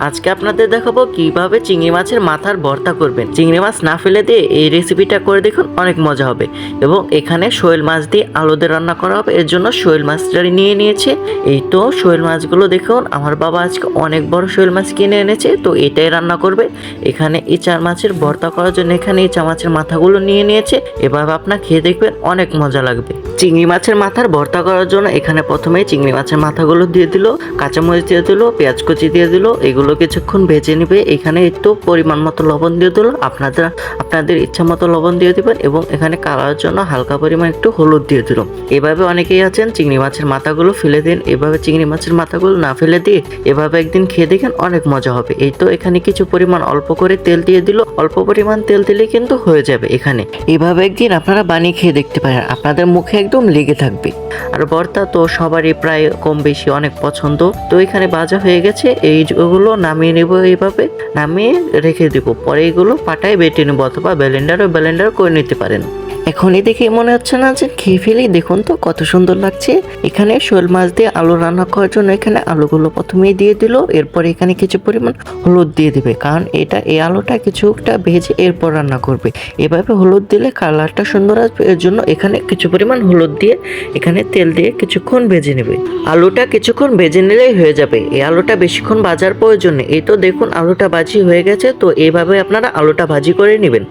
আজকে আপনাদের দেখাবো কিভাবে চিংড়ি মাছের মাথার ভর্তা করবেন। চিংড়ি মাছ না ফেলে দিয়ে এই রেসিপিটা করে দেখুন, অনেক মজা হবে। এবং এখানে শোল মাছ দিয়ে আলু দিয়ে রান্না করা হবে, এর জন্য শোল মাছটা নিয়ে নিয়েছে। এই তো শোল মাছগুলো দেখুন, আমার বাবা আজকে অনেক বড় শোল মাছ কিনে এনেছে, তো এটাই রান্না করবে। এখানে ইচা মাছের ভর্তা করার জন্য এখানে ইচা মাছের মাথাগুলো নিয়ে নিয়েছে। এভাবে আপনার খেয়ে দেখবেন, অনেক মজা লাগবে। চিংড়ি মাছের মাথার ভর্তা করার জন্য এখানে প্রথমেই চিংড়ি মাছের মাথাগুলো দিয়ে দিল, কাঁচামরিচ দিয়ে দিল, পেঁয়াজ কুচি দিয়ে দিল, এগুলো কিছুক্ষণ ভেজে নেবে। এখানে একটু পরিমাণ মতো লবণ দিয়ে দিল, আপনাদের ইচ্ছা মতো লবণ দিয়ে দিবেন। এবং এখানে কালারের জন্য হালকা পরিমাণ একটু হলুদ দিয়ে দিল। এভাবে অনেকেই আছেন চিংড়ি মাছের মাথাগুলো ফেলে দিন, এভাবে চিংড়ি মাছের মাথাগুলো না ফেলে দিয়ে এভাবে একদিন খেয়ে দেখেন, অনেক মজা হবে। এই তো এখানে কিছু পরিমাণ অল্প করে তেল দিয়ে দিল, অল্প পরিমাণ তেল দিলে কিন্তু হয়ে যাবে। এখানে এভাবে একদিন আপনারা বানিয়ে খেয়ে দেখতে পারেন, আপনাদের মুখে একদম লেগে থাকবে। আর ভর্তা তো সবারই প্রায় কম বেশি অনেক পছন্দ। তো এখানে ভাজা হয়ে গেছে, এইগুলো নামিয়ে নেব, এইভাবে নামিয়ে রেখে দেব। পরে এগুলো পাটায় বেটে নেব, অথবা ব্লেন্ডার করে নিতে পারেন। এখনই দেখে মনে হচ্ছে না যে খেয়ে ফেলি, দেখুন তো কত সুন্দর লাগছে। এখানে শোল মাছ দিয়ে আলু রান্না করার জন্য এখানে আলুগুলো প্রথমেই দিয়ে দিল, এরপর এখানে কিছু পরিমাণ হলুদ দিয়ে দিবে, কারণ এই আলুটা কিছুটা ভেজে এরপর রান্না করবে। এভাবে হলুদ দিলে কালারটা সুন্দর আসবে, এর জন্য এখানে কিছু পরিমাণ হলুদ দিয়ে এখানে তেল দিয়ে কিছুক্ষণ ভেজে নেবে। আলুটা কিছুক্ষণ ভেজে নিলেই হয়ে যাবে, এই আলুটা বেশিক্ষণ ভাজার প্রয়োজন নেই। এই তো দেখুন আলুটা ভাজি হয়ে গেছে, তো এইভাবে আপনারা আলুটা ভাজি করে নেবেন।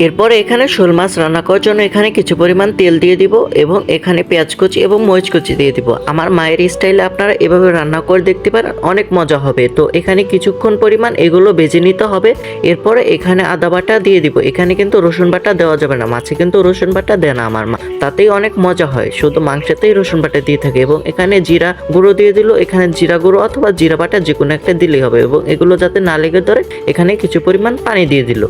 এরপরে এখানে শোল মাছ রান্না করার জন্য এখানে কিছু পরিমাণ তেল দিয়ে দিব, এবং এখানে পেঁয়াজ কুচি এবং মরিচ কুচি দিয়ে দিব। আমার মায়ের স্টাইলে আপনারা এভাবে রান্না করে দেখতে পারেন, অনেক মজা হবে। তো এখানে কিছুক্ষণ পরিমাণ এগুলো ভেজে নিতে হবে। এরপরে এখানে আদা বাটা দিয়ে দিব। এখানে কিন্তু রসুন বাটা দেওয়া যাবে না, মাছে কিন্তু রসুন বাটা দেয় না আমার মা, তাতেই অনেক মজা হয়, শুধু মাংসতেই রসুন বাটা দিয়ে থাকে। এবং এখানে জিরা গুঁড়ো দিয়ে দিল, এখানে জিরা গুঁড়ো অথবা জিরা বাটা যে কোনো একটা দিলেই হবে। এবং এগুলো যাতে না লেগে ধরে এখানে কিছু পরিমাণ পানি দিয়ে দিল।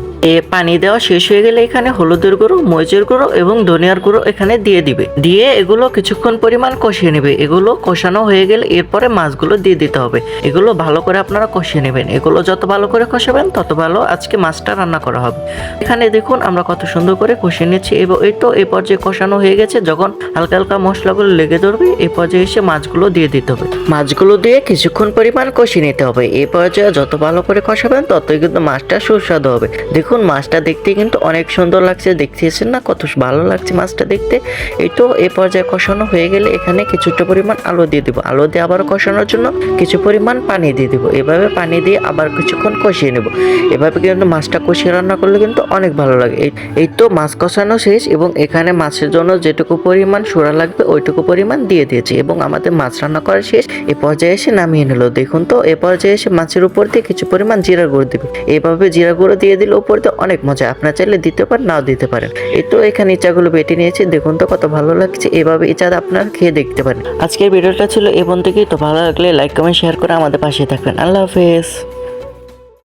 পানি দেওয়া শেষ হয়ে গেলে এখানে হলুদের গুঁড়ো, মরিচের গুঁড়ো এবং ধনিয়ার গুঁড়ো এখানে দিয়ে দিবে। দিয়ে এগুলো কিছুক্ষণ পরিমাণ কষিয়ে নেবে। এগুলো কষানো হয়ে গেলে এরপরে মাছগুলো দিয়ে দিতে হবে। এগুলো ভালো করে আপনারা কষিয়ে নেবেন। এগুলো যত ভালো করে কষাবেন তত ভালো আজকে মাছটা রান্না করা হবে। এখানে দেখুন আমরা কত সুন্দর করে কষিয়ে নিচ্ছি। এবং এই তো এই পর্যায়ে কষানো হয়ে গেছে, যখন হালকা হালকা মশলাগুলো লেগে ধরবে এই পর্যায়ে এসে মাছগুলো দিয়ে দিতে হবে। মাছগুলো দিয়ে কিছুক্ষণ পরিমাণ কষিয়ে নিতে হবে। এই পর্যায়ে যত ভালো করে কষাবেন ততই কিন্তু মাছটা সুস্বাদু হবে। দেখুন মাছটা দেখতে কিন্তু অনেক সুন্দর লাগছে, দেখতেছেন না কত ভালো লাগছে মাছটা দেখতে। এই তো এই পর্যায়ে কষানো হয়ে গেলে এখানে কিছুটা পরিমাণ আলু দিয়ে দিব। আলু দিয়ে আবার কষানোর জন্য কিছু পরিমাণ পানি দিয়ে দিব। এভাবে পানি দিয়ে আবার কিছুক্ষণ কষিয়ে নেব। এভাবে কিন্তু মাছটা কষিয়ে রান্না করলে কিন্তু অনেক ভালো লাগে। এই তো মাছ কষানো শেষ, এবং এখানে মাছের জন্য যেটুকু পরিমাণ সোড়া লাগবে ওইটুকু পরিমাণ দিয়ে দিয়েছি। এবং আমাদের মাছ রান্না করা শেষ, এ পর্যায়ে এসে নামিয়ে নিল। দেখুন তো এ পর্যায়ে এসে মাছের উপর দিয়ে কিছু পরিমাণ জিরা গুঁড়ো দিবে। এইভাবে জিরা গুঁড়ো দিয়ে দিলে উপর দিয়ে অনেক মজা। আপনার চাইলে দিতে পারেন, নাও দিতে পারেন। এই তো এখানে ইচাগুলো বেটে নিয়েছি, দেখুন তো কত ভালো লাগছে। এভাবে ইচা আপনারা খেয়ে দেখতে পারেন। আজকের ভিডিওটা ছিল এ পর্যন্তই। তো ভালো লাগলে লাইক কমেন্ট শেয়ার করে আমাদের পাশে থাকবেন। আল্লাহ হাফেজ।